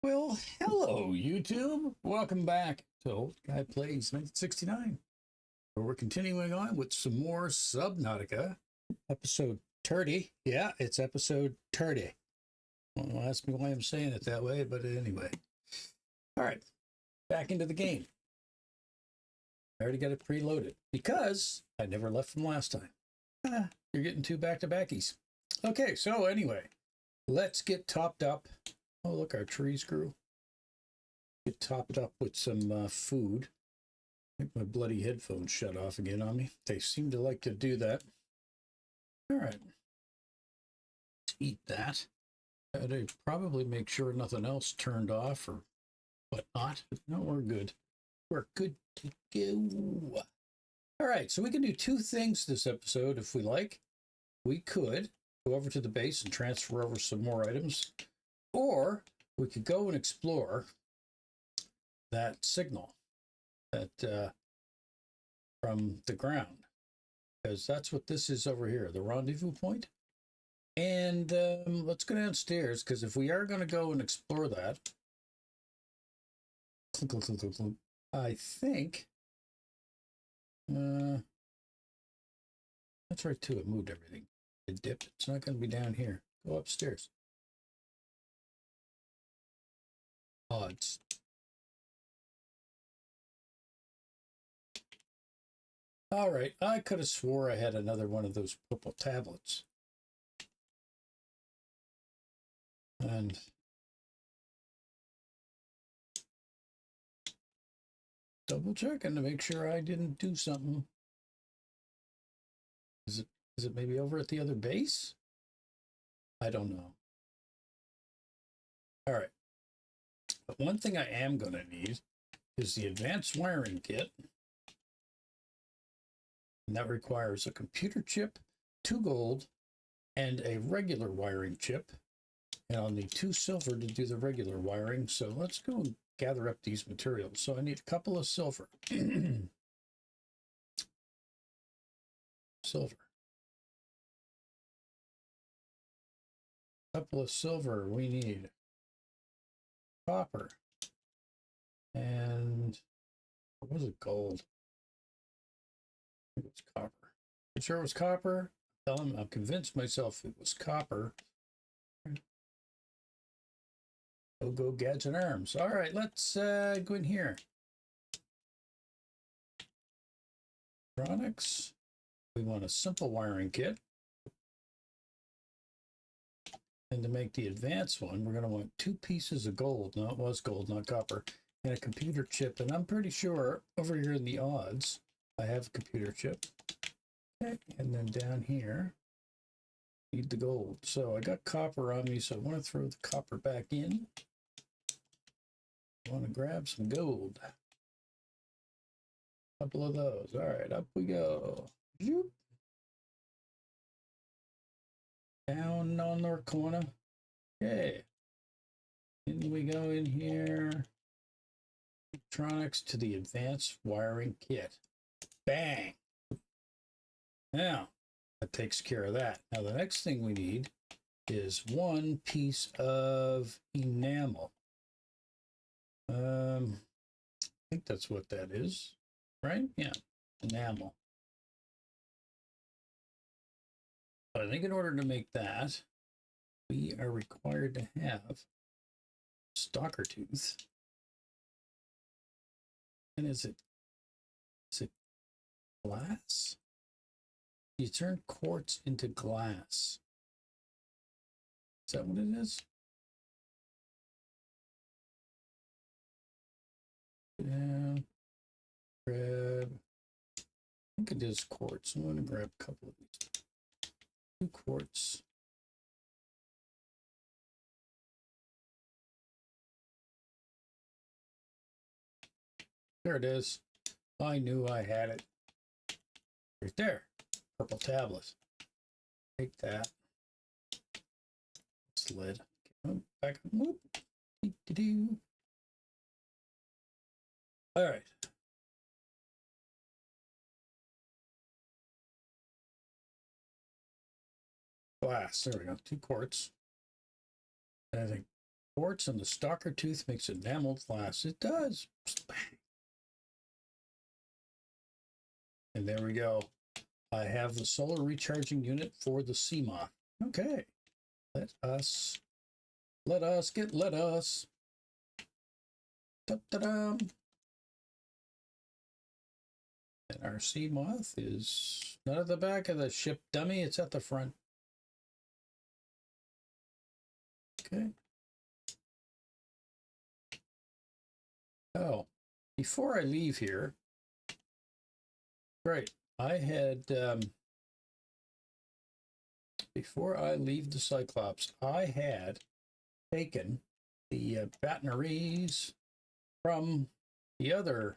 Well, hello, YouTube. Welcome back to Old Guy Plays 1969, where we're continuing on with some more Subnautica, episode 30. Yeah, it's episode 30. Don't ask me why I'm saying it that way, but anyway. All right, back into the game. I already got it preloaded because I never left from last time. You're getting two back-to-backies. Okay, so anyway, let's get topped up. Oh, look, our trees grew. Get topped up with some food. I think my bloody headphones shut off again on me. They seem to like to do that. All right. Eat that. I'd probably make sure nothing else turned off or whatnot. No, we're good. We're good to go. All right, so we can do two things this episode if we like. We could go over to the base and transfer over some more items, or we could go and explore that signal that from the ground, because that's what this is over here, the rendezvous point. And let's go downstairs, because if we are going to go and explore that, I think that's right too. It moved everything. It dipped. It's not going to be down here. Go upstairs. Odds. All right, I could have swore I had another one of those purple tablets. And double checking to make sure I didn't do something. Is it maybe over at the other base? I don't know. All right. But one thing I am going to need is the advanced wiring kit. And that requires a computer chip, 2 gold, and a regular wiring chip. And I'll need 2 silver to do the regular wiring. So let's go and gather up these materials. So I need a couple of silver. Silver. Couple of silver. We need copper. And what was it? Gold. I think it was copper. I'm sure it was copper. I'm convinced myself it was copper. Go gadget arms. All right, let's go in here. Electronics. We want a simple wiring kit. And to make the advanced one, we're going to want 2 pieces of gold. No, it was gold, not copper. And a computer chip. And I'm pretty sure over here in the odds, I have a computer chip. Okay, and then down here, need the gold. So I got copper on me, so I want to throw the copper back in. I want to grab some gold. Couple of those. All right, up we go. Zoop. Down on the corner. Okay. In we go in here. Electronics to the advanced wiring kit. Bang. Now, that takes care of that. Now, the next thing we need is 1 piece of enamel. I think that's what that is, right? Yeah, enamel. But I think in order to make that, we are required to have stalker tooth. And is it glass? You turn quartz into glass. Is that what it is? Yeah. Grab. I think it is quartz. I'm going to grab a couple of these. 2 quartz. There it is. I knew I had it. Right there. Purple tablet. Take that. Slid. Okay, back up. Whoop. Doo-doo-doo. All right. Glass. There we go. 2 quartz. And I think Quartz and the stalker tooth makes enameled glass. It does. And there we go. I have the solar recharging unit for the sea moth. Okay. Let us get lettuce. Da-da-dum. And our sea moth is not at the back of the ship, dummy. It's at the front. Okay. Oh, before I leave here, right, I had, before I leave the Cyclops, I had taken the batteries from the other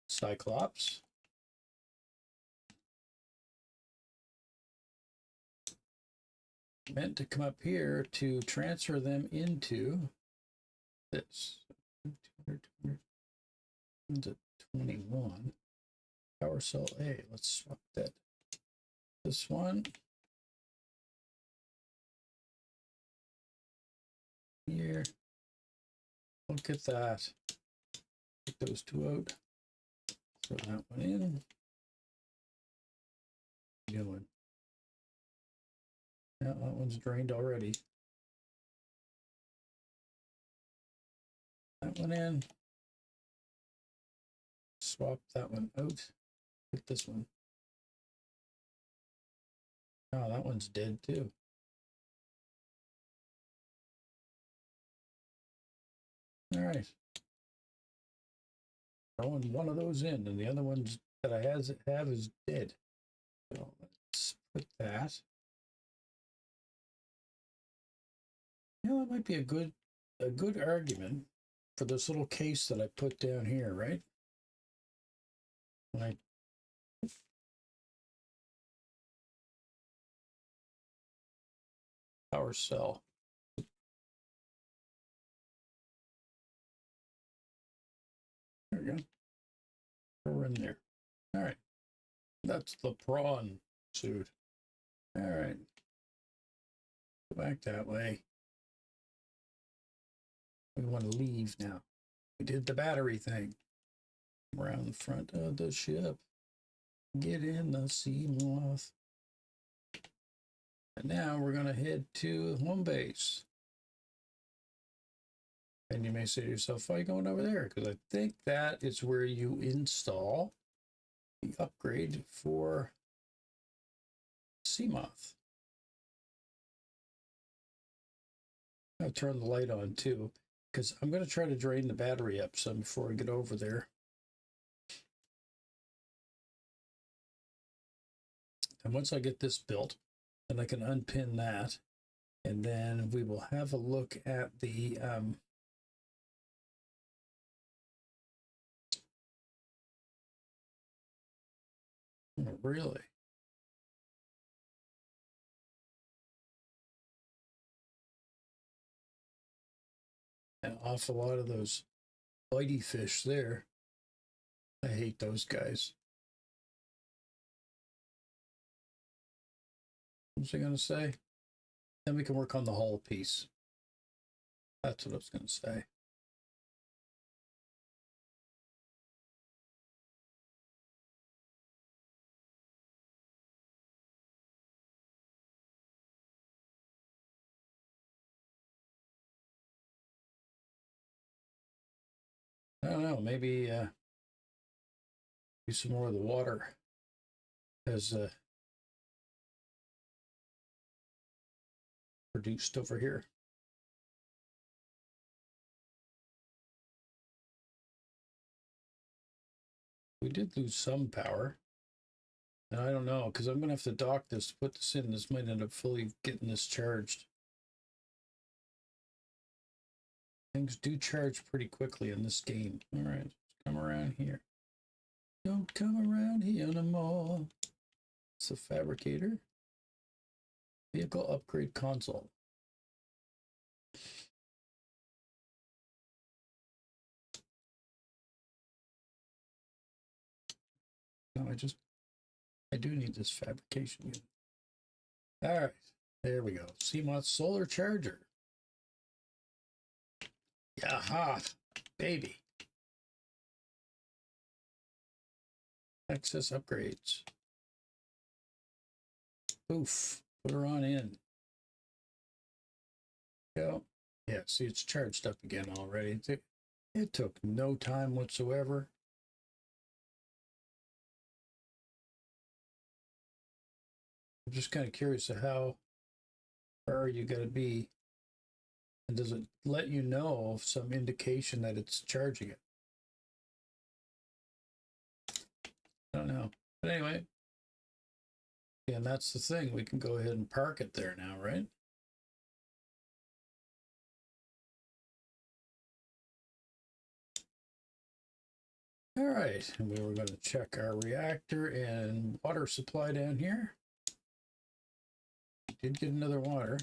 Cyclops. Meant to come up here to transfer them into this. 21. Power cell A. Let's swap that. This one. Here. Look at that. Take those two out. Throw that one in. Good one. Yeah, that one's drained already. That one in. Swap that one out. Put this one. Oh, that one's dead too. All right. Throwing one of those in, and the other ones that I have is dead. So let's put that. You know, that might be a good argument for this little case that I put down here, right? When I power cell. There we go. We're in there. All right. That's the prawn suit. All right. Go back that way. We want to leave now. We did the battery thing. Around the front of the ship. Get in the sea moth. And now we're going to head to home base. And you may say to yourself, why are you going over there? Because I think that is where you install the upgrade for sea moth. I'll turn the light on too, because I'm going to try to drain the battery up some before I get over there. And once I get this built, then I can unpin that, and then we will have a look at the oh, really? An awful lot of those bitey fish there. I hate those guys. What was I going to say? Then we can work on the hull piece. That's what I was going to say. I don't know, maybe do some more of the water as produced over here. We did lose some power. And I don't know, because I'm going to have to dock this to put this in. This might end up fully getting this charged. Things do charge pretty quickly in this game. All right, come around here. Don't come around here no more. It's a fabricator. Vehicle upgrade console. No, I do need this fabrication unit. All right, there we go. CMOS solar charger. Yaha, baby. Access upgrades. Oof, put her on in. Go. Yeah, see, it's charged up again already. It took no time whatsoever. I'm just kind of curious of how far you got to be. And does it let you know of some indication that it's charging it? I don't know. But anyway, yeah, and that's the thing. We can go ahead and park it there now, right? All right, and we were going to check our reactor and water supply down here. Did get another water.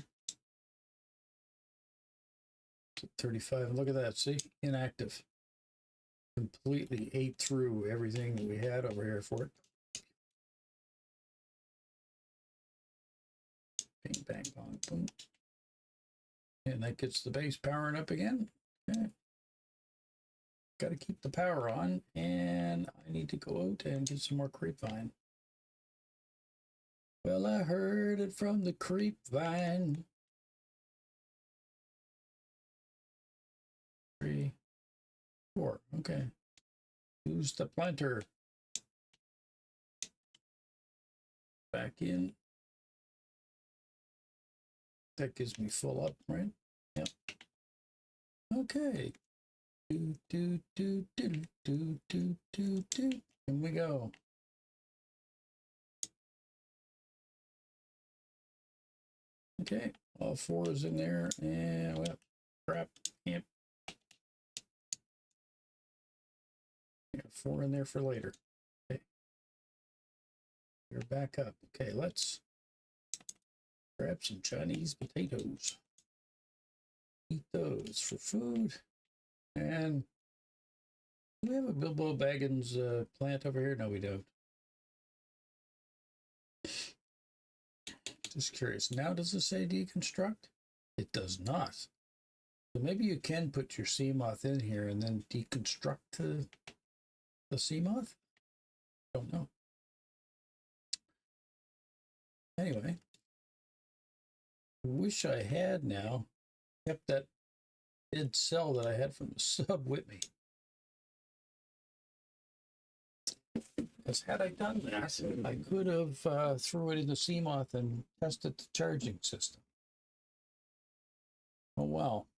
35, and look at that, see? Inactive. Completely ate through everything that we had over here for it. Bing, bang, bong, boom. And that gets the base powering up again. Okay. Got to keep the power on, and I need to go out and get some more creepvine. Well, I heard it from the creepvine. 3, 4, okay. Use the planter. Back in. That gives me full up, right? Yep. Okay. Do. Here we go. Okay, all 4 is in there, and well, crap. Yep. Got 4 in there for later. Okay. You're back up. Okay, let's grab some Chinese potatoes. Eat those for food. And do we have a Bilbo Baggins plant over here? No, we don't. Just curious. Now, does it say deconstruct? It does not. So maybe you can put your Seamoth in here and then deconstruct the Seamoth? Don't know. Anyway, wish I had now kept that dead cell that I had from the sub with me. Because had I done that, I could have threw it in the Seamoth and tested the charging system. Oh, well.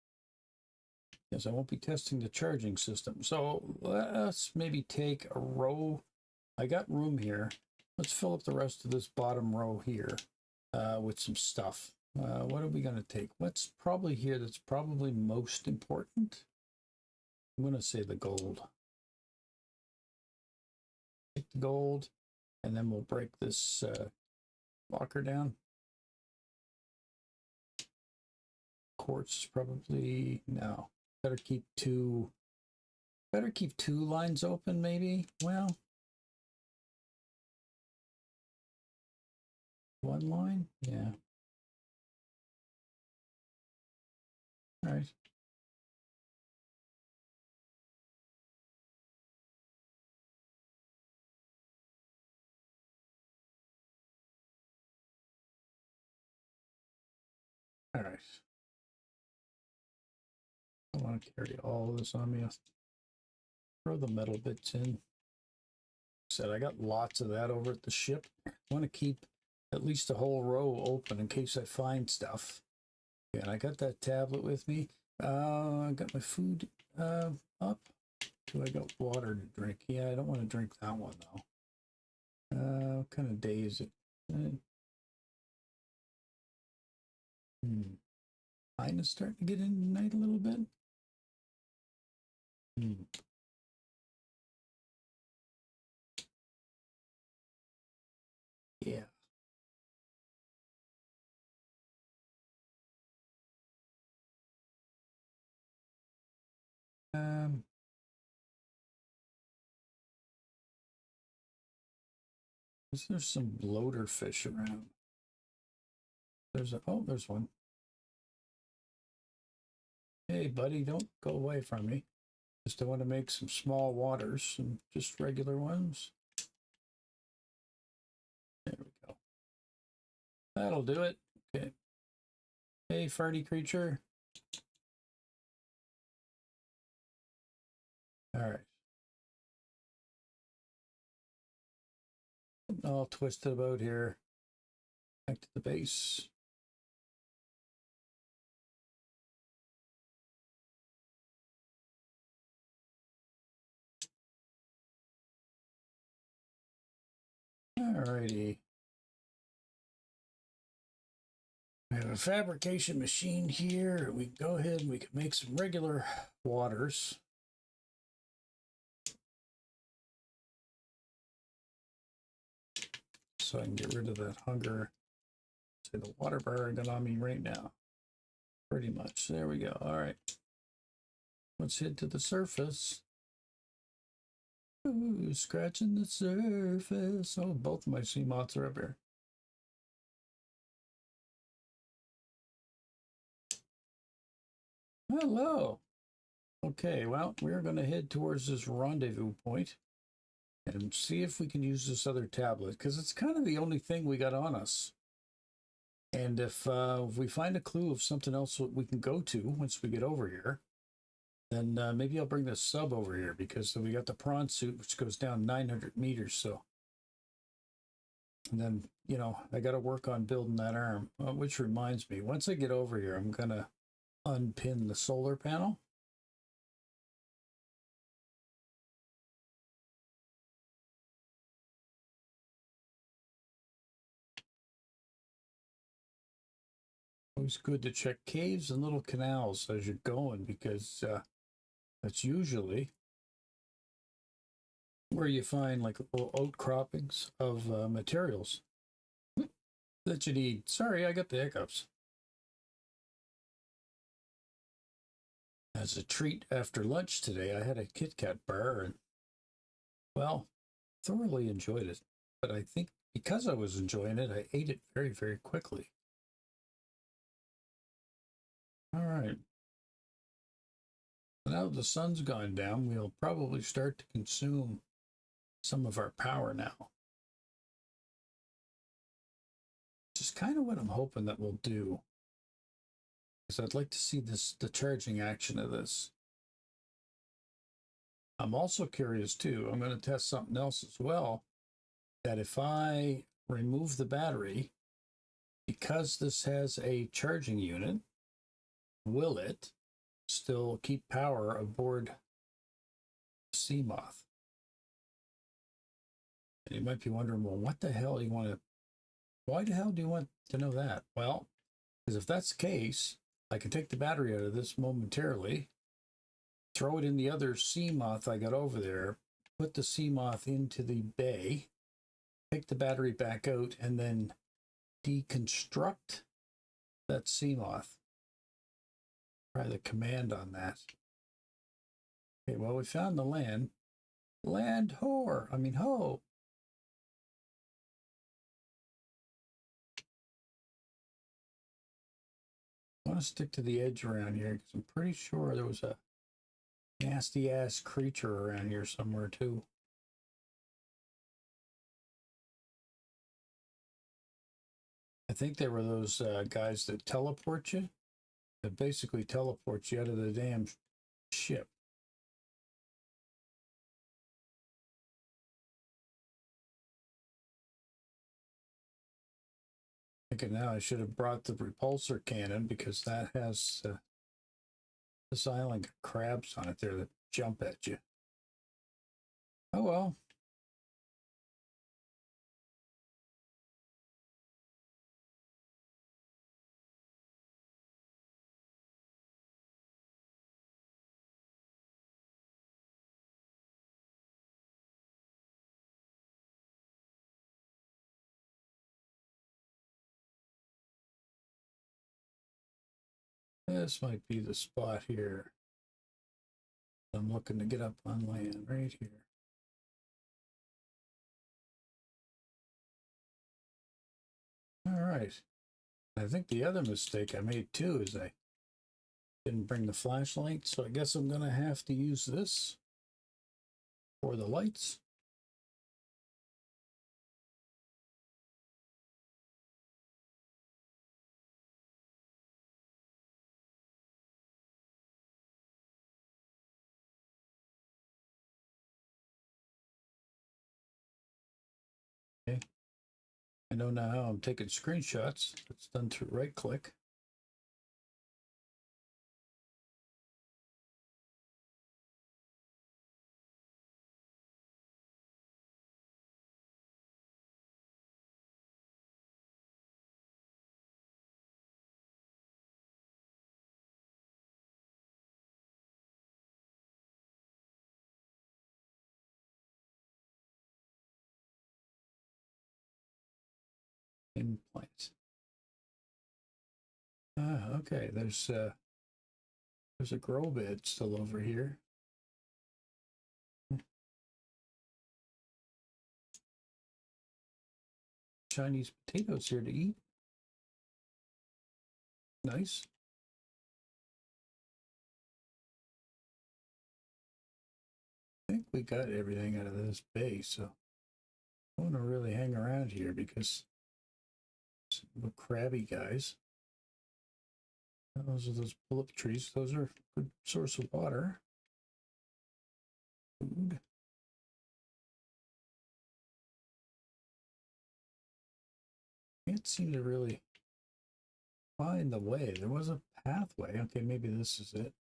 Yes, I won't be testing the charging system. So let's maybe take a row. I got room here. Let's fill up the rest of this bottom row here with some stuff. What are we going to take? What's probably here that's probably most important? I'm going to say the gold. Take the gold, and then we'll break this locker down. Quartz probably, no. Better keep 2 lines open, maybe. Well, 1 line, yeah. All right. All right. I want to carry all of this on me. I'll throw the metal bits in. Said I got lots of that over at the ship. I want to keep at least a whole row open in case I find stuff. Yeah, and I got that tablet with me. I got my food up. Do I got water to drink? Yeah, I don't want to drink that one though. What kind of day is it? Kind of starting to get into night a little bit. Yeah. Is there some bloater fish around? There's one. Hey, buddy, don't go away from me. Just I want to make some small waters, and just regular ones. There we go. That'll do it. Okay. Hey, farty creature. All right. All twisted about here. Back to the base. Alrighty. We have a fabrication machine here. We can go ahead and we can make some regular waters. So I can get rid of that hunger. Say the water bar I got on me right now. Pretty much. There we go. All right. Let's head to the surface. Ooh, scratching the surface. Oh, both of my sea moths are up here. Hello. Okay, well, we're going to head towards this rendezvous point and see if we can use this other tablet, because it's kind of the only thing we got on us. And if we find a clue of something else that we can go to once we get over here, then maybe I'll bring the sub over here, because we got the prawn suit, which goes down 900 meters. So, and then, you know, I got to work on building that arm, which reminds me, once I get over here, I'm going to unpin the solar panel. Always good to check caves and little canals as you're going, because that's usually where you find like little outcroppings of materials that you need. Sorry, I got the hiccups. As a treat after lunch today, I had a Kit Kat bar and, well, thoroughly enjoyed it. But I think because I was enjoying it, I ate it very, very quickly. All right. Now the sun's gone down, we'll probably start to consume some of our power now. Which is kind of what I'm hoping that we'll do. Because I'd like to see the charging action of this. I'm also curious too, I'm going to test something else as well, that if I remove the battery, because this has a charging unit, will it still keep power aboard Seamoth? And you might be wondering, well, what the hell do you want to, why the hell do you want to know that? Well, because if that's the case, I can take the battery out of this momentarily, throw it in the other Seamoth I got over there, put the Seamoth into the bay, take the battery back out, and then deconstruct that Seamoth. Try the command on that. Okay, well, we found the land. Land whore. I mean, ho. I want to stick to the edge around here because I'm pretty sure there was a nasty ass creature around here somewhere too. I think there were those guys that teleport you. That basically teleports you out of the damn ship. Thinking now I should have brought the repulsor cannon, because that has this island got crabs on it there that jump at you. Oh well. This might be the spot here. I'm looking to get up on land right here. All right. I think the other mistake I made too is I Didn't bring the flashlight, so I guess I'm gonna have to use this for the lights. Okay. I know now how I'm taking screenshots. It's done through right click. In place. Okay, there's a grow bed still over here. Chinese potatoes here to eat. Nice. I think we got everything out of this base, so I want to really hang around here because some little crabby guys. Those are those bullet trees. Those are a good source of water. Food. Can't seem to really find the way. There was a pathway. Okay, maybe this is it.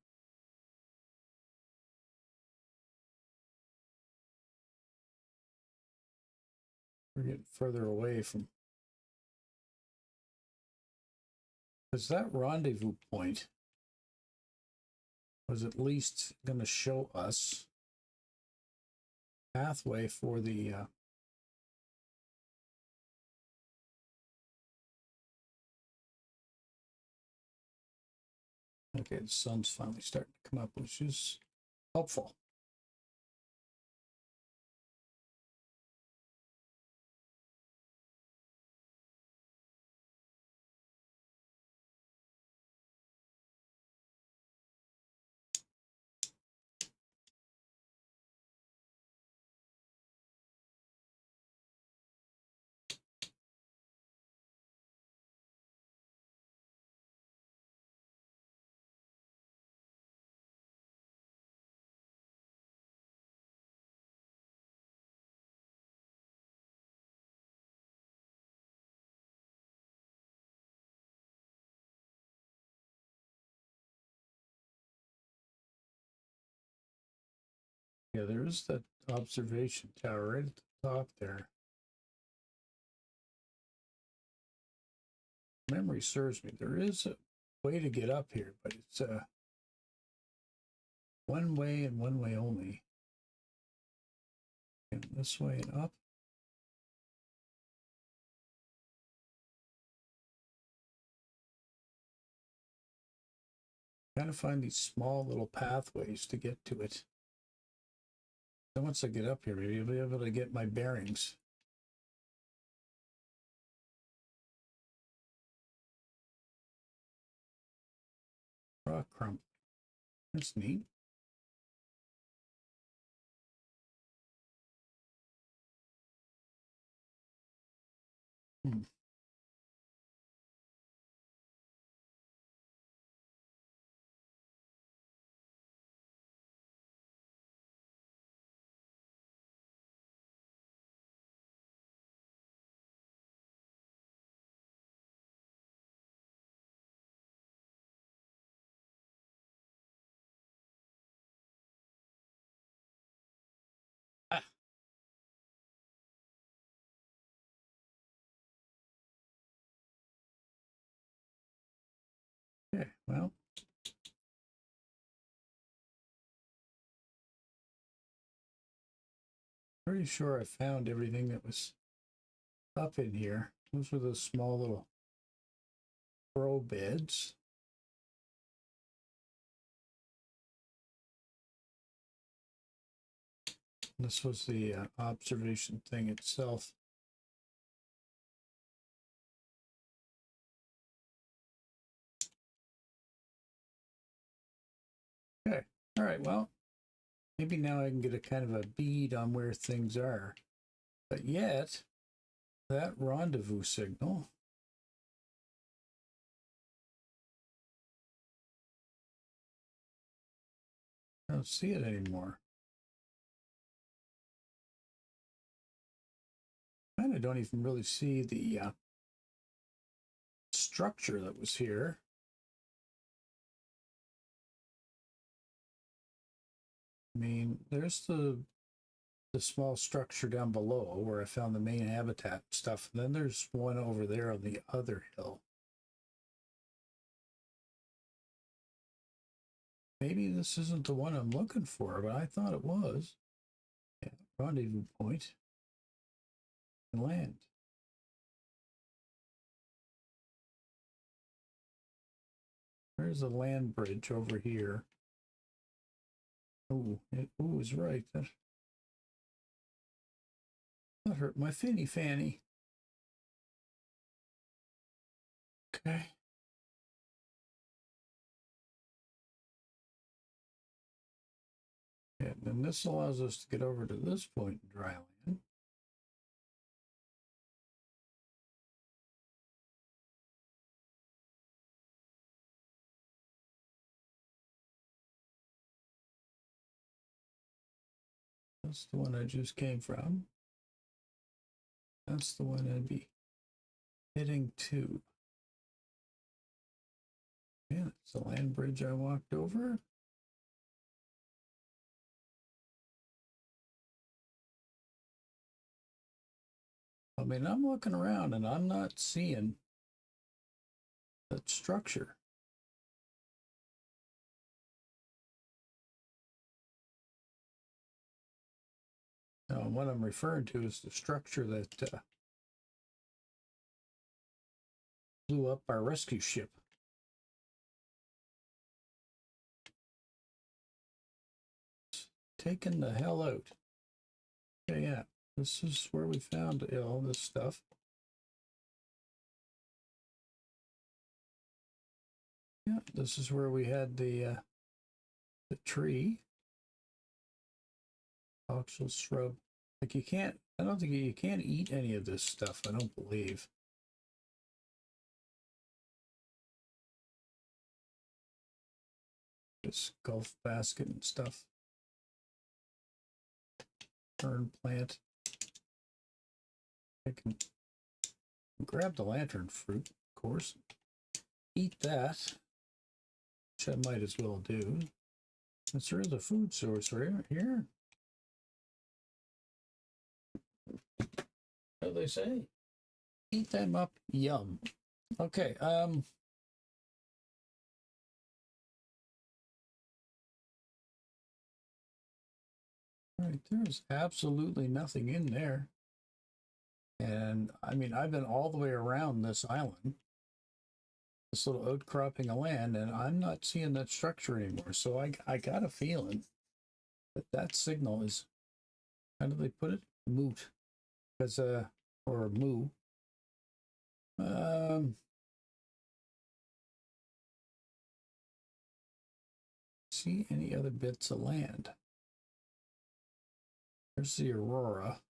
We're getting further away from... Because that rendezvous point was at least going to show us pathway for the okay, the sun's finally starting to come up, which is helpful. Yeah, there is that observation tower right at the top there. Memory serves me. There is a way to get up here, but it's one way and one way only. And this way and up. Kind of find these small little pathways to get to it. So once I get up here, maybe I'll be able to get my bearings. Rock crumb. That's neat. Hmm. Ah. Okay, well. Pretty sure I found everything that was up in here. Those were those small little grow beds. This was the observation thing itself. All right, well, maybe now I can get a kind of a bead on where things are. But yet, that rendezvous signal, I don't see it anymore. And I don't even really see the structure that was here. I mean, there's the small structure down below where I found the main habitat stuff. And then there's one over there on the other hill. Maybe this isn't the one I'm looking for, but I thought it was. Yeah, rendezvous point and land. There's a land bridge over here. Oh, it was right. That hurt my fanny fanny. Okay. And then this allows us to get over to this point in dry land. That's the one I just came from. That's the one I'd be heading to. Yeah, it's the land bridge I walked over. I mean, I'm looking around and I'm not seeing that structure. Now, what I'm referring to is the structure that blew up our rescue ship. Taken the hell out. Okay, yeah, this is where we found all this stuff. Yeah, this is where we had the tree. Actual shrub. Like you can't, I don't think you can't eat any of this stuff, I don't believe. This golf basket and stuff. Fern plant. I can grab the lantern fruit, of course. Eat that, which I might as well do. Since there is a food source right here. What do they say? Eat them up, yum. Okay, all right, there's absolutely nothing in there. And I mean, I've been all the way around this island, this little outcropping of land, and I'm not seeing that structure anymore. So I got a feeling that that signal is, how do they put it? Moot. Because, or moo. See any other bits of land? There's the aurora.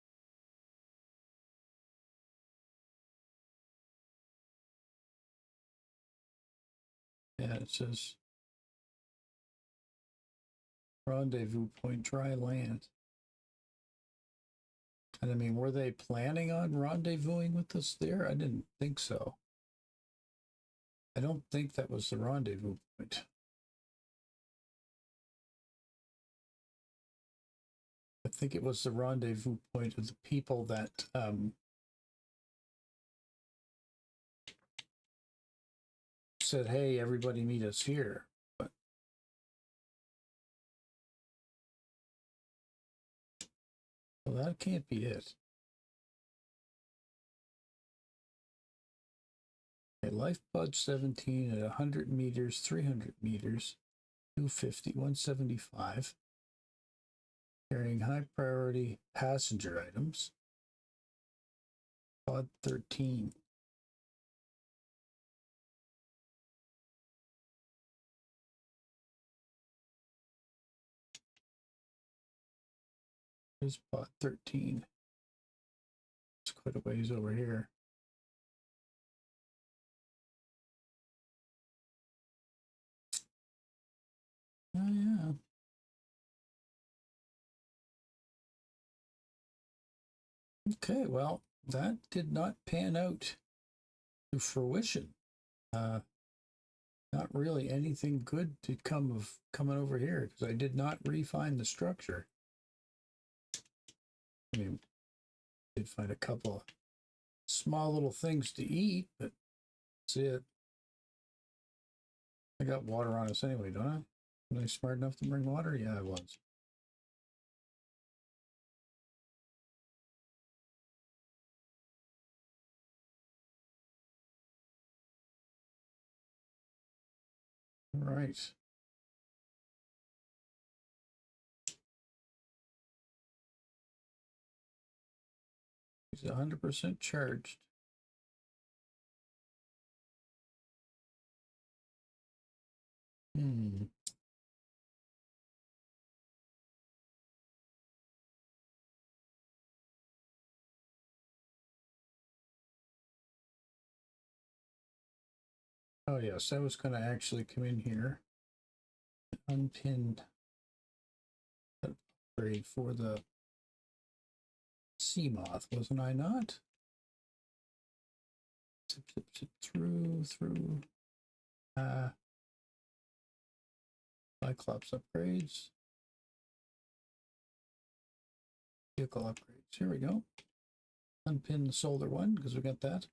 Yeah, it says rendezvous point, dry land. And I mean, were they planning on rendezvousing with us there? I didn't think so. I don't think that was the rendezvous point. I think it was the rendezvous point of the people that said, hey, everybody meet us here. But well, that can't be it. Okay, life pod 17 at 100 meters, 300 meters, 250, 175. Carrying high priority passenger items. Pod 13. Is pod 13. It's quite a ways over here. Oh, yeah. Okay, well, that did not pan out to fruition. Not really anything good did come of coming over here because I did not refine the structure. I mean, I did find a couple of small little things to eat, but that's it. I got water on us anyway, don't I? Was I smart enough to bring water? Yeah, I was. All right. He's 100% charged. Oh, yes, I was going to actually come in here and unpin that upgrade for the sea moth, wasn't I not? Zip, zip, zip, through. Cyclops upgrades. Vehicle upgrades. Here we go. Unpin the solar one because we got that.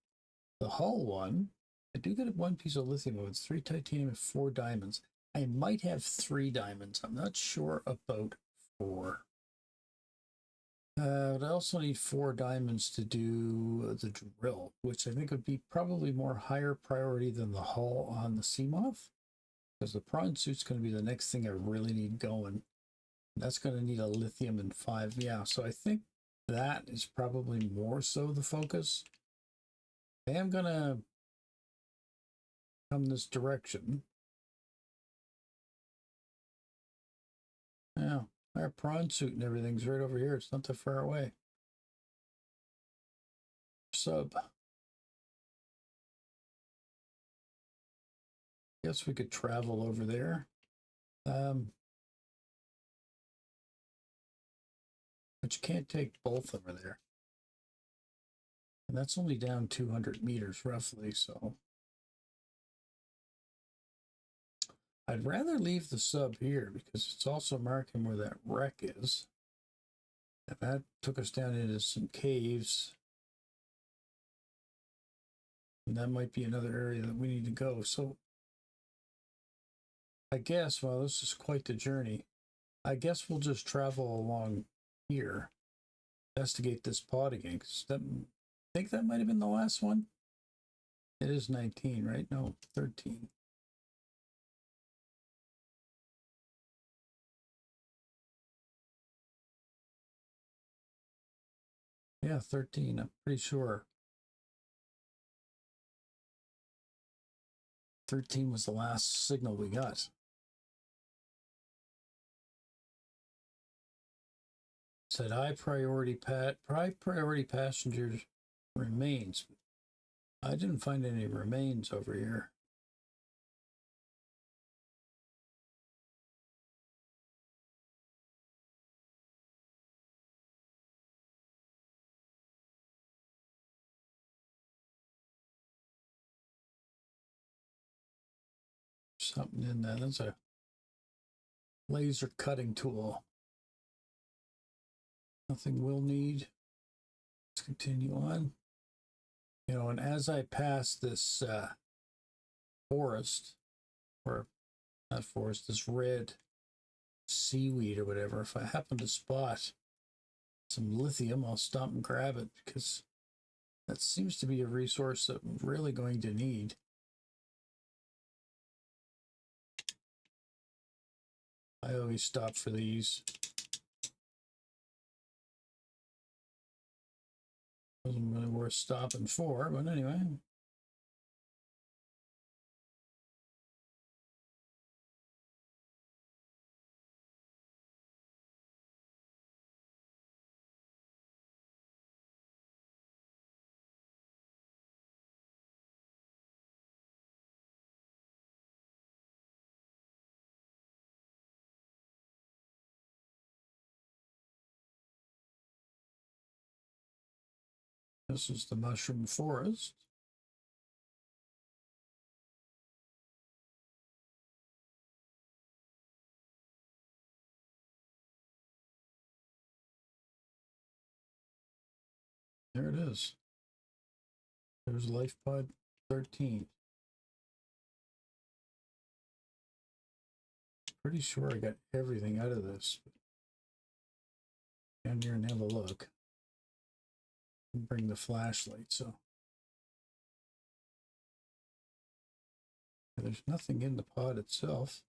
The hull one. I do get one piece of lithium with 3 titanium and 4 diamonds. I might have 3 diamonds. I'm not sure about 4. But I also need 4 diamonds to do the drill, which I think would be probably more higher priority than the hull on the Seamoth, because the prawn suit's going to be the next thing I really need going. That's going to need a lithium and 5. Yeah, so I think that is probably more so the focus. I am going to come this direction. Yeah, our prawn suit and everything's right over here. It's not that far away. Sub. Guess we could travel over there. But you can't take both over there. And that's only down 200 meters roughly, so I'd rather leave the sub here because it's also marking where that wreck is. And that took us down into some caves. And that might be another area that we need to go. So I guess, well, this is quite the journey. I guess we'll just travel along here. Investigate this pod again. I think that might have been the last one. It is 19, right? No, 13. Yeah, 13. I'm pretty sure. 13 was the last signal we got. Said high priority passengers remains. I didn't find any remains over here. Something in that. That's a laser cutting tool. Nothing we'll need. Let's continue on. You know, and as I pass this forest, or not forest, this red seaweed or whatever, if I happen to spot some lithium, I'll stop and grab it because that seems to be a resource that I'm really going to need. I always stop for these. Wasn't really worth stopping for, but anyway. This is the mushroom forest. There it is. There's life pod 13. Pretty sure I got everything out of this. Down here and have a look. Bring the flashlight, so there's nothing in the pod itself.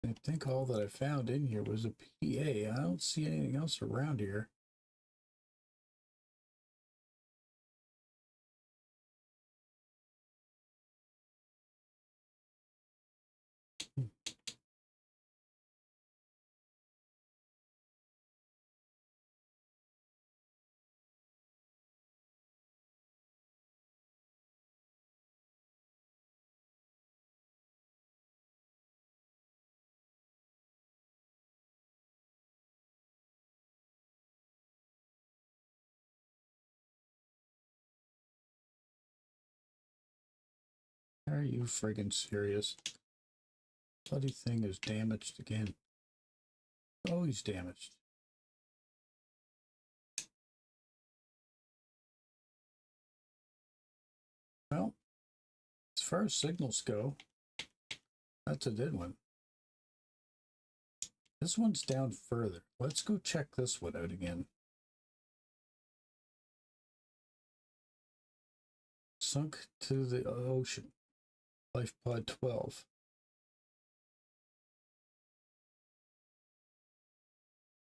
I think all that I found in here was a PA. I don't see anything else around here. Are you friggin' serious? Bloody thing is damaged again. Always damaged. Well, as far as signals go, that's a dead one. This one's down further. Let's go check this one out again. Sunk to the ocean. Life pod 12.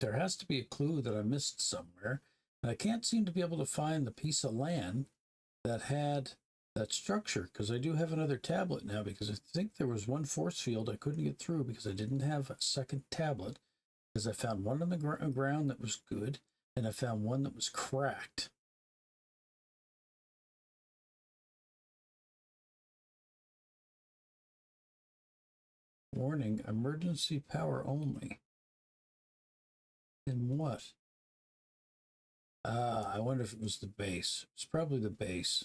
There has to be a clue that I missed somewhere. And I can't seem to be able to find the piece of land that had that structure, because I do have another tablet now, because I think there was one force field I couldn't get through because I didn't have a second tablet, because I found one on the ground that was good, and I found one that was cracked. Warning, emergency power only. In what? I wonder if it was the base. It's probably the base.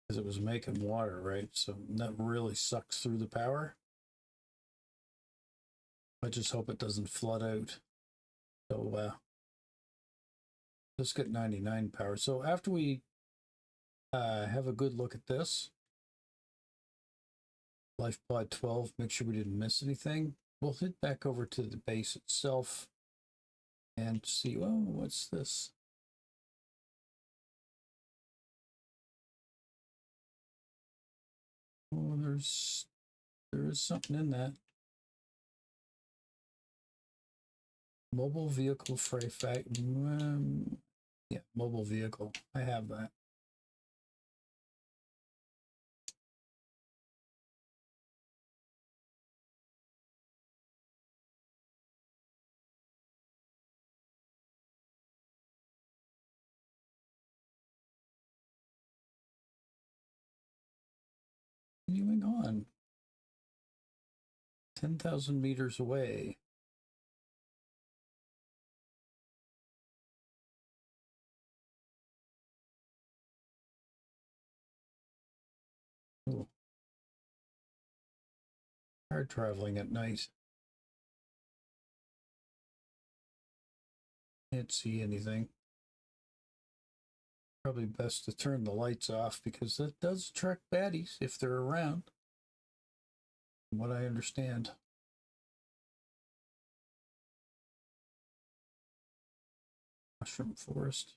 Because it was making water, right? So that really sucks through the power. I just hope it doesn't flood out. So, let's get 99 power. So after we have a good look at this, life pod 12, make sure we didn't miss anything. We'll head back over to the base itself and see, oh, what's this? Oh, there is something in that. Mobile vehicle freight fact. Yeah, mobile vehicle. I have that. Continuing on. 10,000 meters away. Ooh. Hard traveling at night. Can't see anything. Probably best to turn the lights off, because that does attract baddies if they're around, from what I understand. Mushroom forest.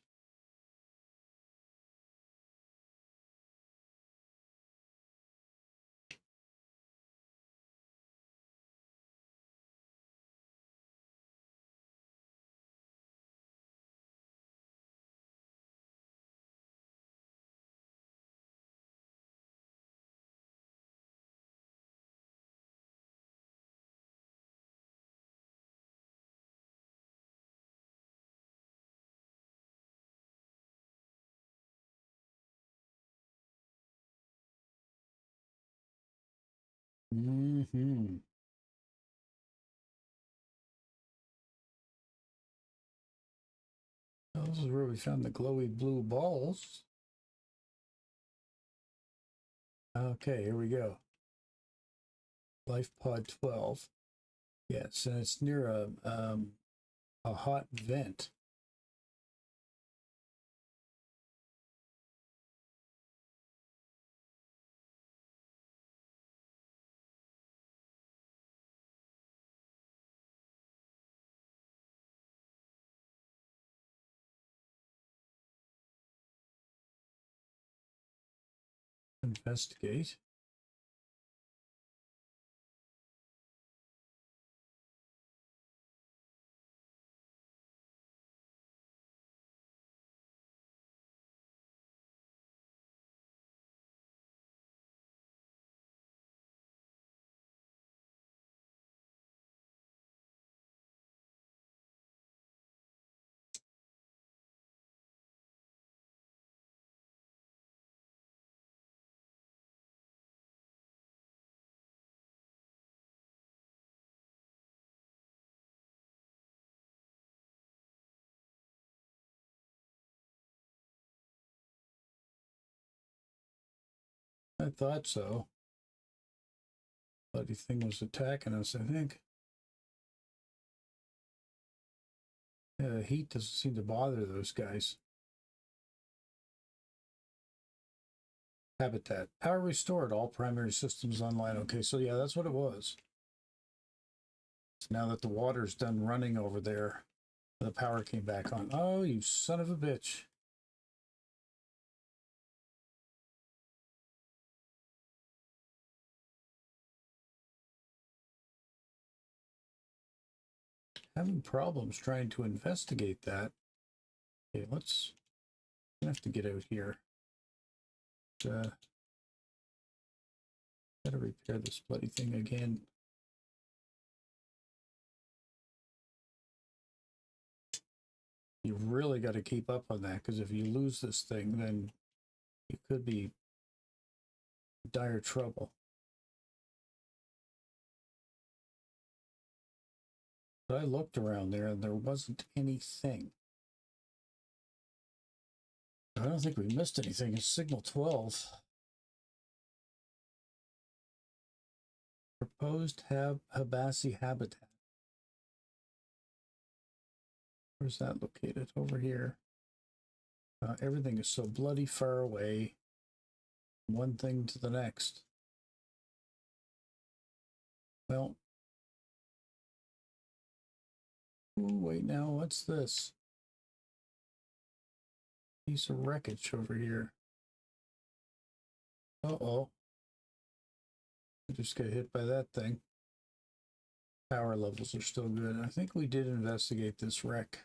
Oh, this is where we found the glowy blue balls. Okay, here we go. Life pod 12. Yes, and it's near a hot vent. Investigate. I thought so. Bloody thing was attacking us, I think. Yeah, the heat doesn't seem to bother those guys. Habitat. Power restored. All primary systems online. Okay, so yeah, that's what it was. So now that the water's done running over there, the power came back on. Oh, you son of a bitch. Having problems trying to investigate that. Okay, let's have to get out here. Gotta repair this bloody thing again. You really got to keep up on that, because if you lose this thing, then you could be in dire trouble. But I looked around there and there wasn't anything. I don't think we missed anything. It's signal 12. Proposed Habasi habitat. Where's that located? Over here. Everything is so bloody far away. One thing to the next. Well. Ooh, wait now, what's this? Piece of wreckage over here. Uh-oh. I just got hit by that thing. Power levels are still good. I think we did investigate this wreck.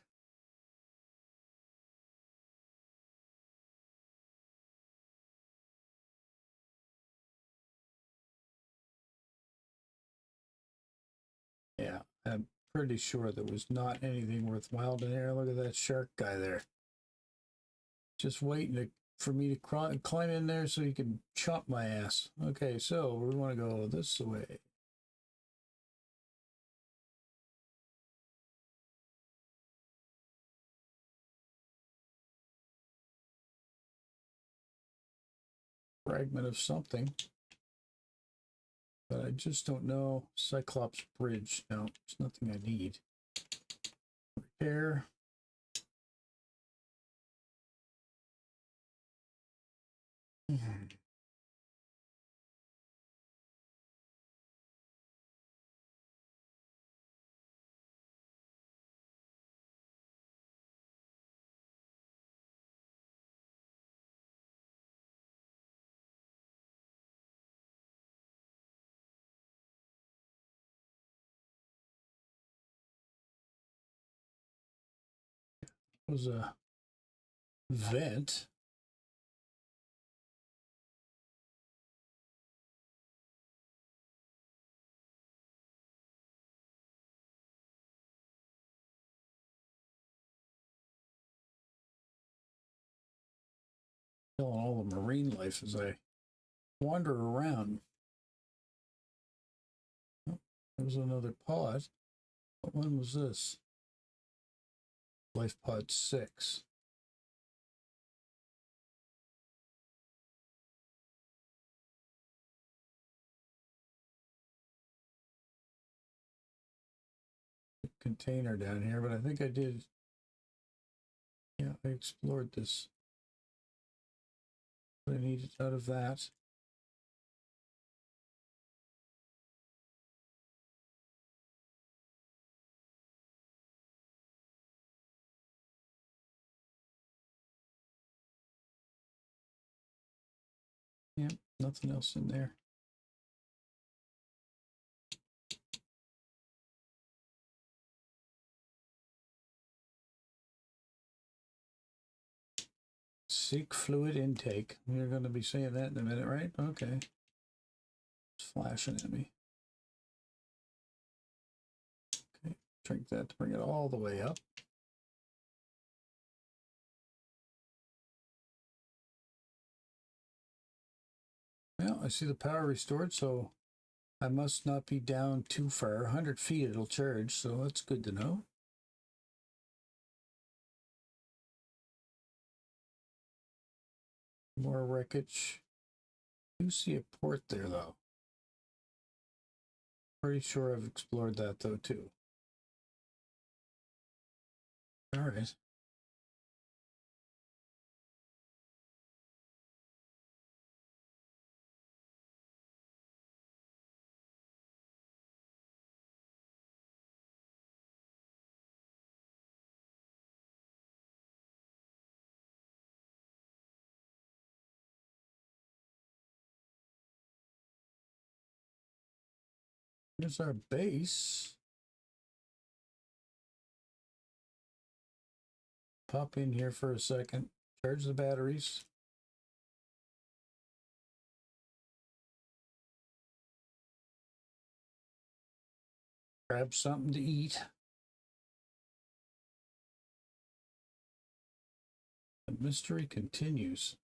Yeah, I'm pretty sure there was not anything worthwhile in there. Look at that shark guy there. Just waiting for me to climb in there so he can chop my ass. Okay, so we want to go this way. Fragment of something. But I just don't know. Cyclops Bridge. No, it's nothing I need. Repair. It was a vent. Killing all the marine life as I wander around. Oh, there was another pod. What one was this? Life pod 6. Container down here, but I think I did. Yeah, I explored this. What I needed out of that. Yeah, nothing else in there. Seek fluid intake. You're going to be saying that in a minute, right? Okay. It's flashing at me. Okay, drink that to bring it all the way up. Well, I see the power restored, so I must not be down too far. 100 feet it'll charge, so that's good to know. More wreckage. I do see a port there, though. Pretty sure I've explored that, though, too. All right. Here's our base. Pop in here for a second. Charge the batteries. Grab something to eat. The mystery continues.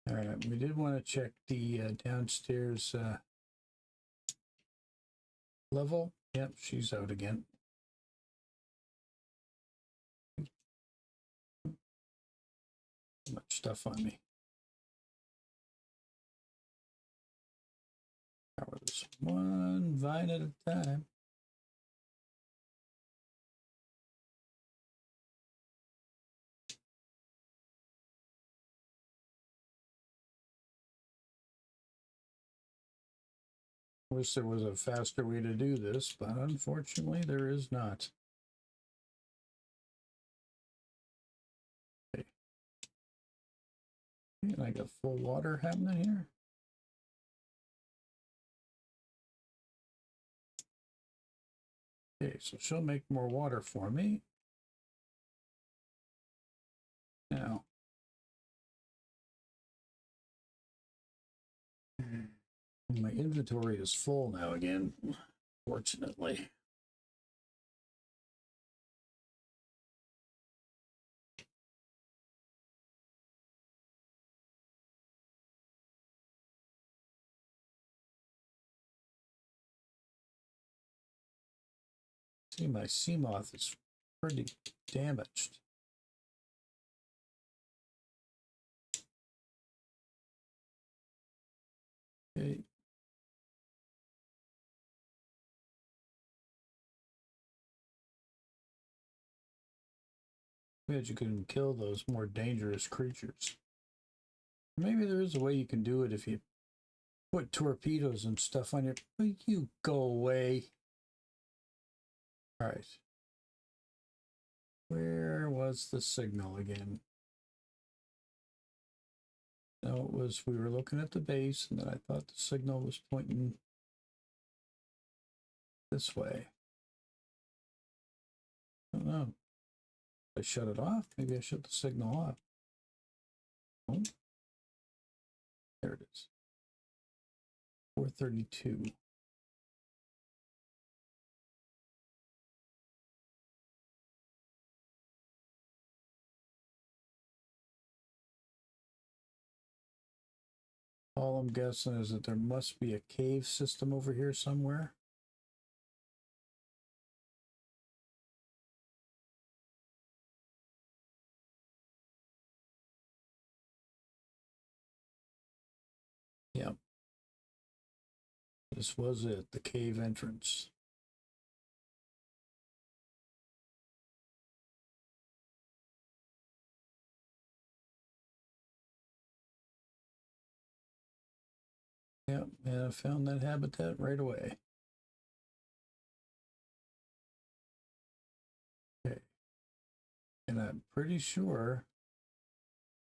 All right, we did want to check the downstairs level. Yep, she's out again. Too much stuff on me. Cover this one vine at a time. Wish there was a faster way to do this, but unfortunately there is not. Okay. And I got full water happening here. Okay, so she'll make more water for me. Now, my inventory is full now again, fortunately. See, my sea moth is pretty damaged. Okay. Bet you can kill those more dangerous creatures. Maybe there is a way you can do it if you put torpedoes and stuff on your... You go away. All right. Where was the signal again? No, it was, we were looking at the base, and then I thought the signal was pointing this way. I don't know. I shut it off. Maybe I shut the signal off. Oh. There it is. 432. All I'm guessing is that there must be a cave system over here somewhere. this was it, the cave entrance. Yep, and I found that habitat right away. Okay. And I'm pretty sure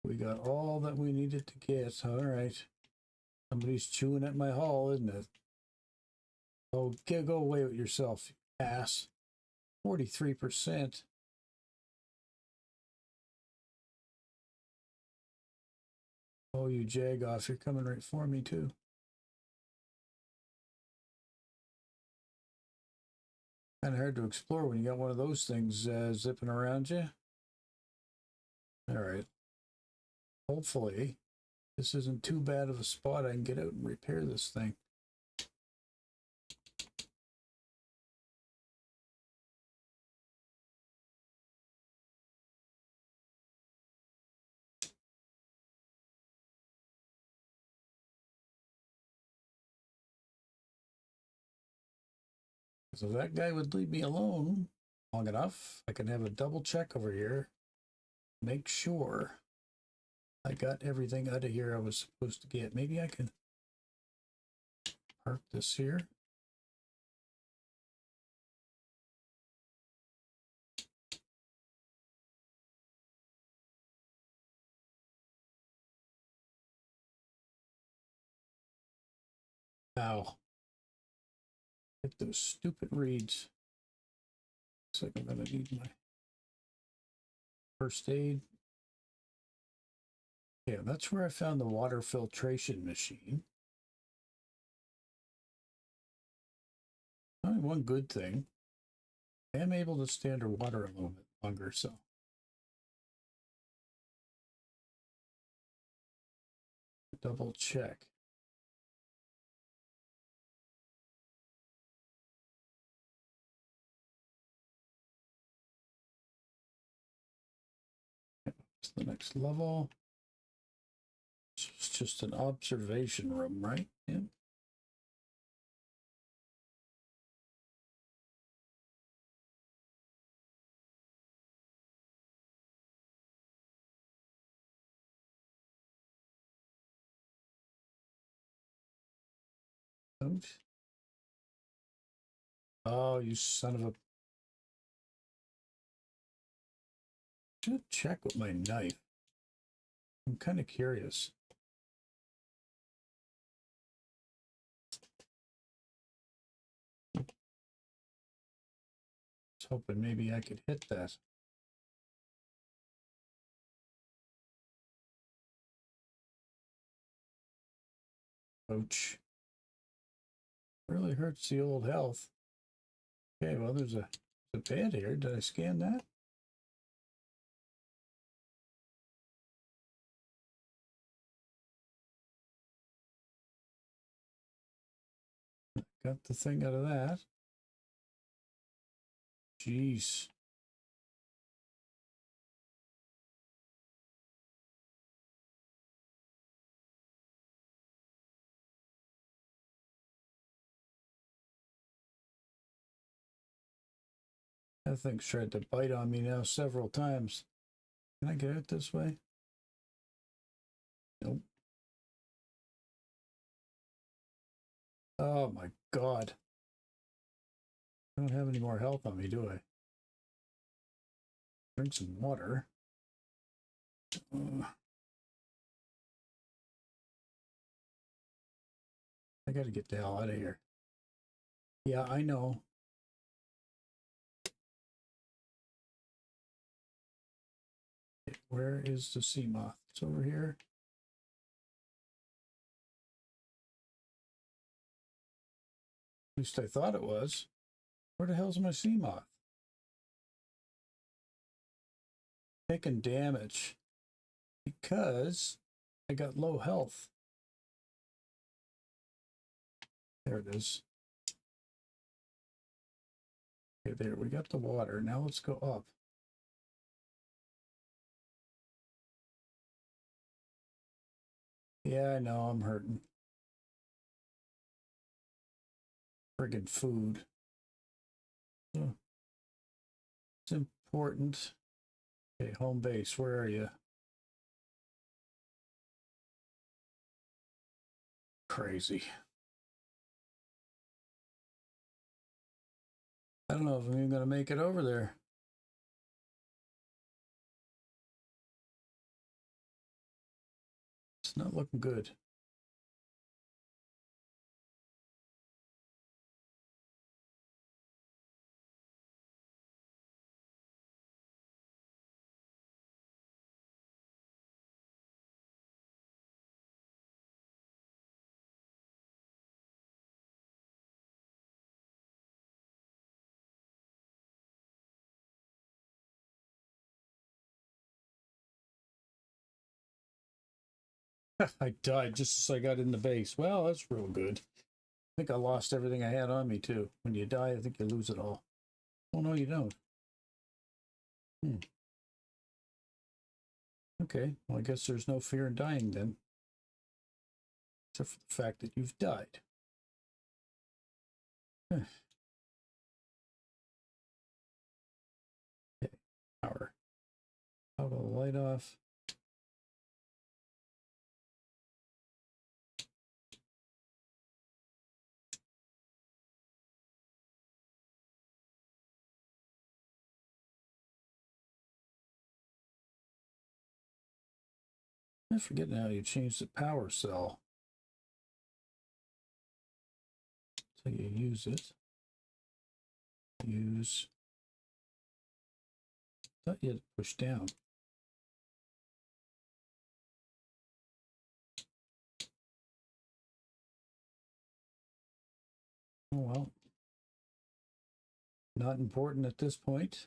we got all that we needed to get. All right. Somebody's chewing at my hull, isn't it? Oh, go away with yourself, you ass. 43%. Oh, you jag off. You're coming right for me, too. Kind of hard to explore when you got one of those things zipping around you. All right. Hopefully, this isn't too bad of a spot. I can get out and repair this thing. So if that guy would leave me alone long enough, I can have a double check over here. Make sure I got everything out of here I was supposed to get. Maybe I can park this here. Ow. Get those stupid reeds. Looks like I'm gonna need my first aid. Yeah, that's where I found the water filtration machine. Only one good thing. I am able to stay underwater a little bit longer, so. Double check. It's the next level. It's just an observation room, right? Yeah. Oh, you son of a... Should check with my knife. I'm kind of curious. I was hoping maybe I could hit that. Ouch. Really hurts the old health. Okay, well, there's a bed here. Did I scan that? Got the thing out of that. Jeez. That thing's tried to bite on me now several times. Can I get it this way? Nope. Oh my God. I don't have any more health on me, do I? Drink some water. I gotta get the hell out of here. Yeah, I know. Where is the sea moth? It's over here. At least I thought it was. Where the hell's my sea moth? Taking damage because I got low health. There it is. Okay, there, we got the water. Now let's go up. Yeah, I know, I'm hurting. friggin' food. So it's important. Okay, home base, where are you? Crazy. I don't know if I'm even going to make it over there. It's not looking good. I died just as I got in the base. Well, that's real good. I think I lost everything I had on me, too. When you die, I think you lose it all. Oh, no, you don't. Okay, well, I guess there's no fear in dying then. Except for the fact that you've died. Okay, power. Toggle the light off. I forget now you change the power cell. So you use it. Use. I thought you had to push down. Oh well. Not important at this point.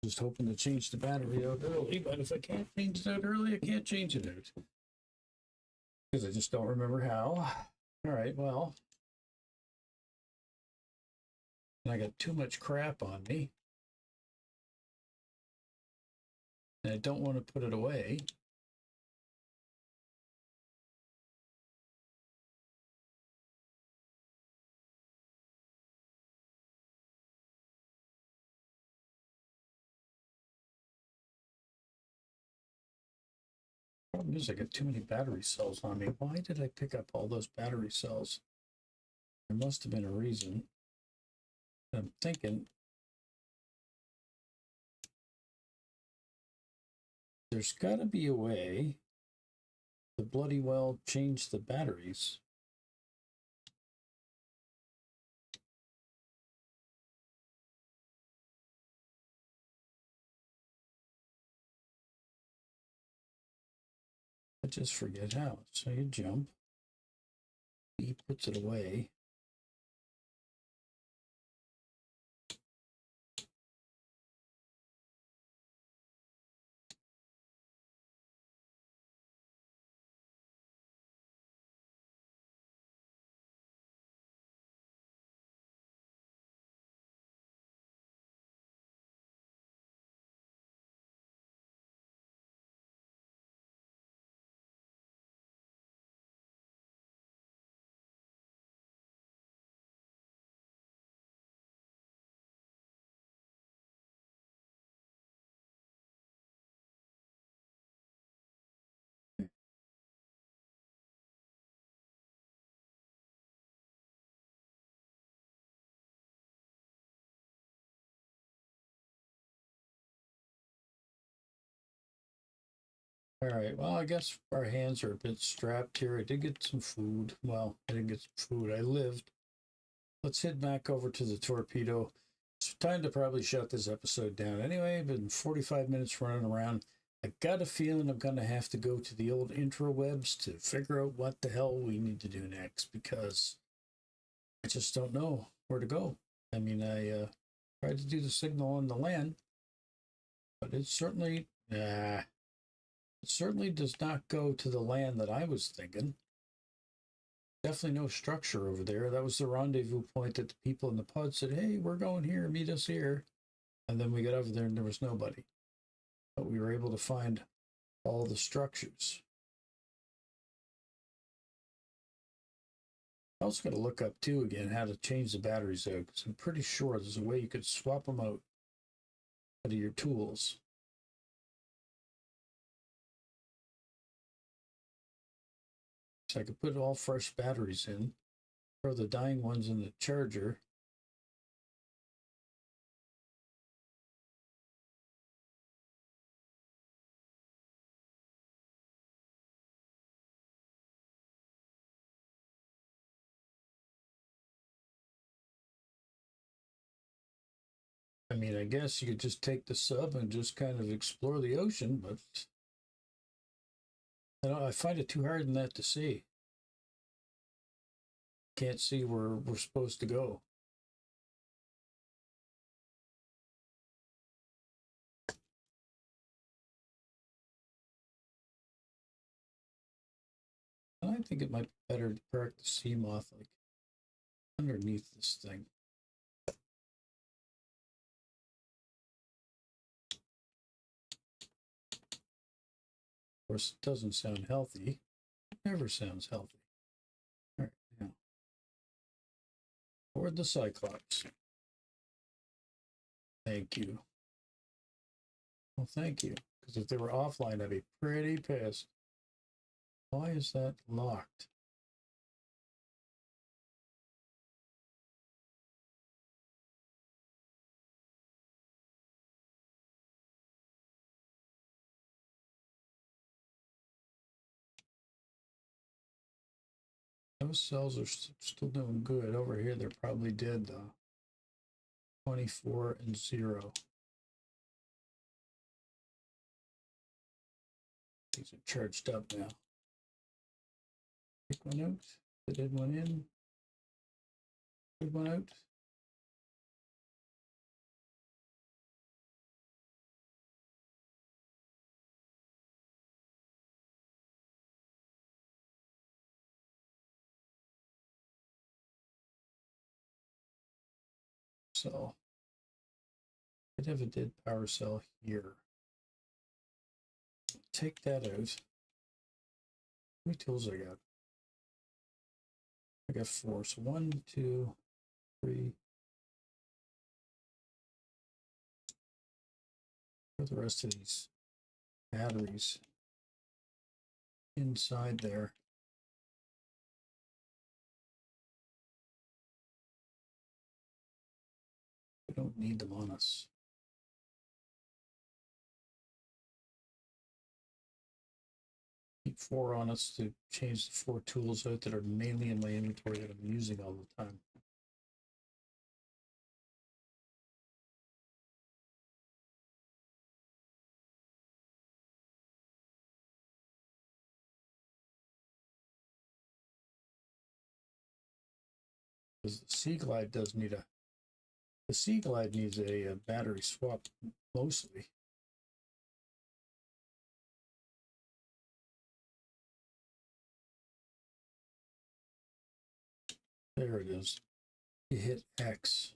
Just hoping to change the battery out early, but if I can't change it out early, I can't change it out. Because I just don't remember how. All right, well. And I got too much crap on me. And I don't want to put it away. Problem is I got too many battery cells on me. Why did I pick up all those battery cells? There must have been a reason. I'm thinking there's got to be a way to bloody well change the batteries. I just forget how. So you jump. He puts it away. All right, well, I guess our hands are a bit strapped here. I did get some food. Well, I didn't get some food. I lived. Let's head back over to the torpedo. It's time to probably shut this episode down. Anyway, I've been 45 minutes running around. I got a feeling I'm going to have to go to the old intrawebs to figure out what the hell we need to do next because I just don't know where to go. I mean, I tried to do the signal on the land, but it certainly does not go to the land that I was thinking. Definitely no structure over there. That was the rendezvous point that the people in the pod said, hey, we're going here, meet us here. And then we got over there and there was nobody. But we were able to find all the structures. also got to look up too again how to change the batteries out, because I'm pretty sure there's a way you could swap them out of your tools. So I could put all fresh batteries in, throw the dying ones in the charger. I mean, I guess you could just take the sub and just kind of explore the ocean, but I find it too hard in that to see. Can't see where we're supposed to go. And I think it might be better to park the sea moth like underneath this thing. Of course, it doesn't sound healthy. It never sounds healthy. All right, now. Board the Cyclops. Thank you. Well, thank you. Because if they were offline, I'd be pretty pissed. Why is that locked? Those cells are still doing good. Over here, they're probably dead, though. 24 and 0. These are charged up now. Take one out. Put in one in. Put one out. So, I'd have a dead power cell here. Take that out. How many tools I got? I got 4. So 1, 2, 3. Put the rest of these batteries inside there. We don't need them on us. Keep 4 on us to change the 4 tools out that are mainly in my inventory that I'm using all the time. Because the Sea Glide does need a. The Sea Glide needs a battery swap mostly. There it is. You hit X.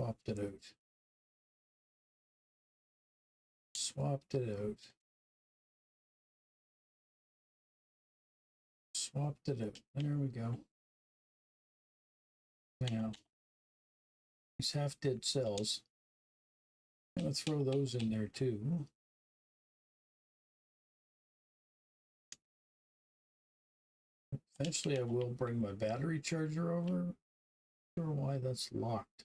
Swapped it out. Swapped it out. Swapped it out. There we go. Now, these half-dead cells, I'm going to throw those in there too. Eventually, I will bring my battery charger over. Not sure why that's locked.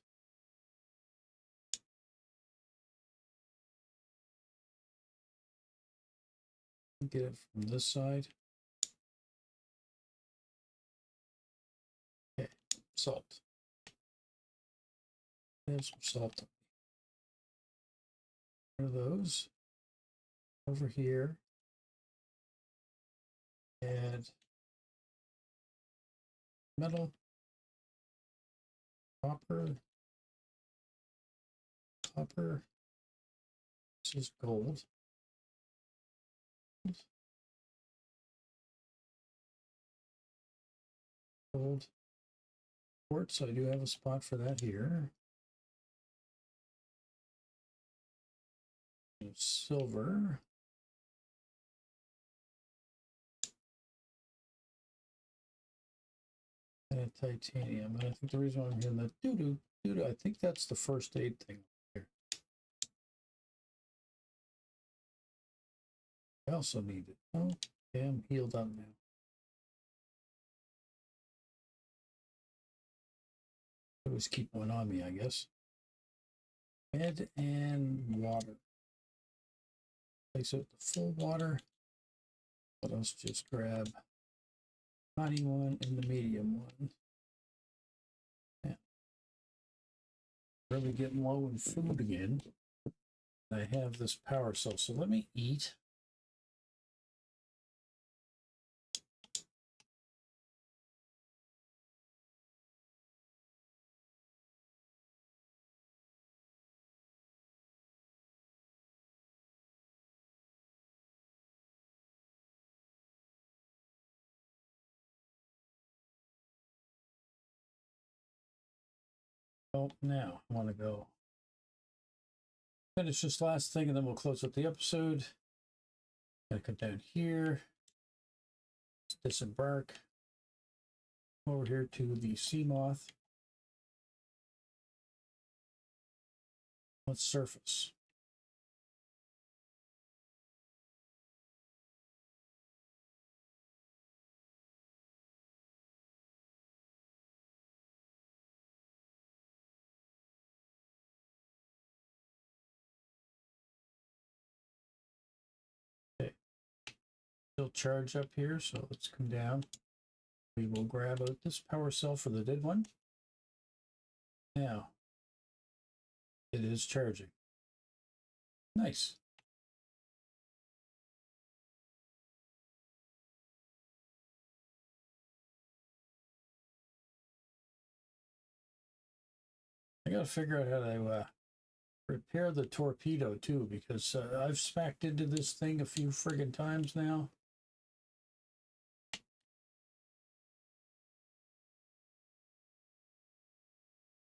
Get it from this side. Okay, salt. Have some salt. One of those over here. Add metal, copper, copper. This is gold. Gold. Quartz, I do have a spot for that here. Silver. and titanium. And I think the reason why I'm hearing that doo-doo, I think that's the first aid thing here. I also need it. Oh, okay, I'm healed up now. Always keep one on me, I guess. Med and water. Place it with the full water. But let's just grab tiny one and the medium one. Yeah. Really getting low in food again. I have this power cell, so let me eat. Oh, now I want to go finish this last thing and then we'll close up the episode. Gonna come down here, disembark over here to the sea moth. Let's surface. Okay, still charge up here, so let's come down. We will grab out this power cell for the dead one. Now, it is charging. Nice. I gotta figure out how to repair the torpedo too, because I've smacked into this thing a few friggin' times now.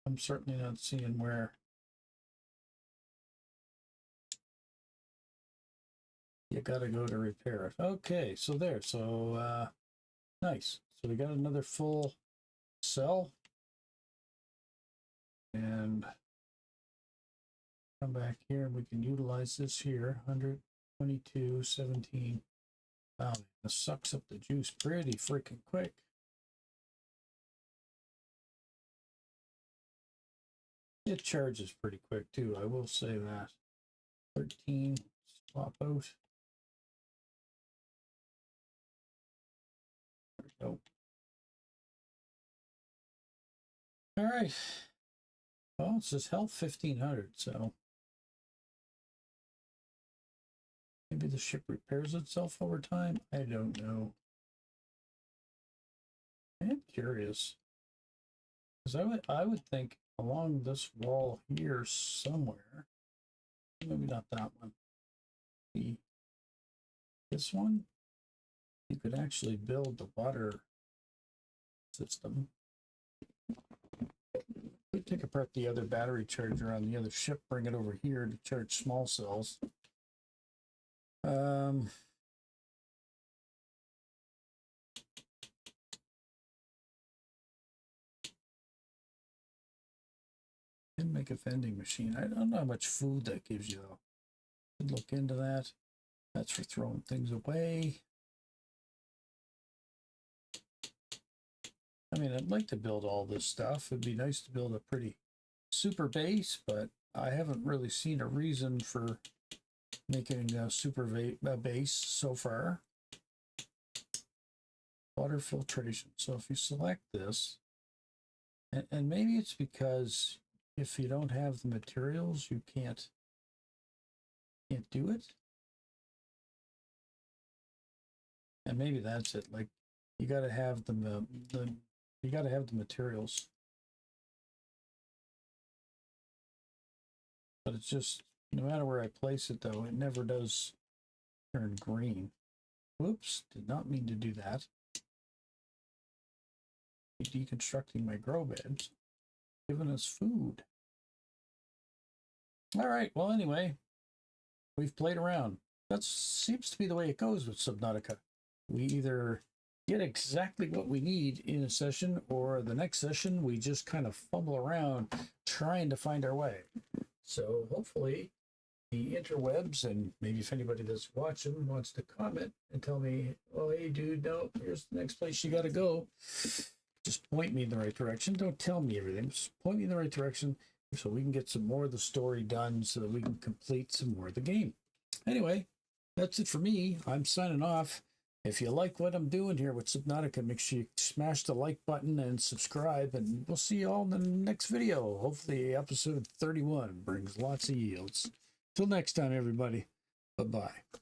I'm certainly not seeing where you gotta go to repair it. Okay, so there, so nice. So we got another full cell. And come back here and we can utilize this here, 122, 17. Wow, this sucks up the juice pretty freaking quick. It charges pretty quick too, I will say that. 13, swap out. There we go. All right. Well, it says health 1500, so maybe the ship repairs itself over time. I don't know. I'm curious. Because I would think along this wall here somewhere, maybe not that one, this one, you could actually build the water system. We take apart the other battery charger on the other ship, bring it over here to charge small cells. Didn't make a vending machine. I don't know how much food that gives you though. Could look into that. That's for throwing things away. I mean, I'd like to build all this stuff. It'd be nice to build a pretty super base, but I haven't really seen a reason for making a super base so far. Water filtration. So if you select this, and maybe it's because if you don't have the materials, you can't do it. And maybe that's it. Like you got to have you got to have the materials. But it's just, no matter where I place it though, it never does turn green. Whoops, did not mean to do that. Deconstructing my grow beds, giving us food. All right, well, anyway, we've played around. That seems to be the way it goes with Subnautica. We either get exactly what we need in a session, or the next session we just kind of fumble around trying to find our way. So hopefully the interwebs, and maybe if anybody that's watching wants to comment and tell me, oh, hey dude, no, here's the next place you got to go, just point me in the right direction. Don't tell me everything, just point me in the right direction so we can get some more of the story done, so that we can complete some more of the game. Anyway, that's it for me. I'm signing off. If you like what I'm doing here with Subnautica, make sure you smash the like button and subscribe, and we'll see you all in the next video. Hopefully episode 31 brings lots of yields. Till next time, everybody. Bye-bye.